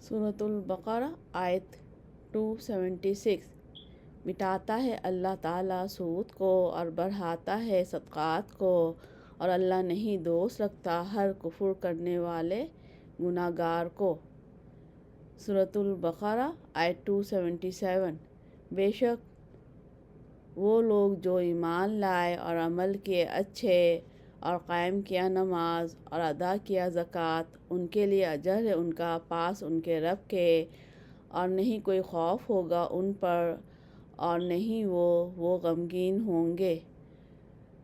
سورۃ البقرہ آیت 276۔ مٹاتا ہے اللہ تعالیٰ سود کو اور بڑھاتا ہے صدقات کو، اور اللہ نہیں دوست رکھتا ہر کفر کرنے والے گناہ گار کو۔ سورۃ البقرہ آیت 277۔ بے شک وہ لوگ جو ایمان لائے اور عمل کیے اچھے، اور قائم کیا نماز اور ادا کیا زکوٰۃ، ان کے لیے اجر ہے ان کا پاس ان کے رب کے، اور نہیں کوئی خوف ہوگا ان پر اور نہیں وہ غمگین ہوں گے۔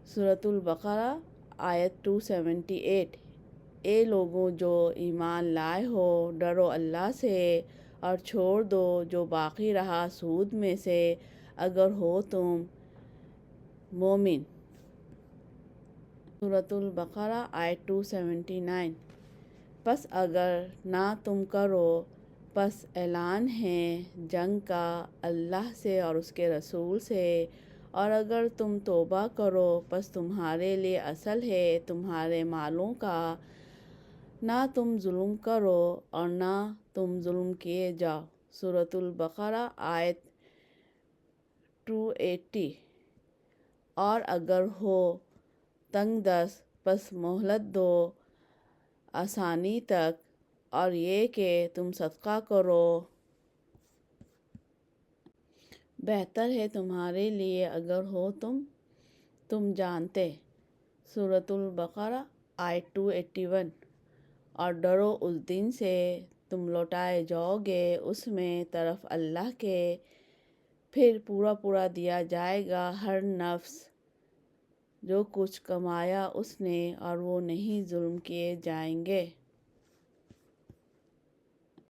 سورۃ البقرہ آیت 278۔ اے لوگوں جو ایمان لائے ہو، ڈرو اللہ سے اور چھوڑ دو جو باقی رہا سود میں سے، اگر ہو تم مومن۔ سورۃ البقرہ آیت 279۔ پس اگر نہ تم کرو، پس اعلان ہے جنگ کا اللہ سے اور اس کے رسول سے، اور اگر تم توبہ کرو پس تمہارے لیے اصل ہے تمہارے مالوں کا، نہ تم ظلم کرو اور نہ تم ظلم کیے جاؤ۔ سورۃ البقرہ آیت 280۔ اور اگر ہو تنگ دست پس مہلت دو آسانی تک، اور یہ کہ تم صدقہ کرو بہتر ہے تمہارے لیے اگر ہو تم جانتے۔ سورۃ البقرہ آیت 281۔ اور ڈرو اس دن سے تم لوٹائے جاؤ گے اس میں طرف اللہ کے، پھر پورا پورا دیا جائے گا ہر نفس جو کچھ کمایا اس نے، اور وہ نہیں ظلم کیے جائیں گے۔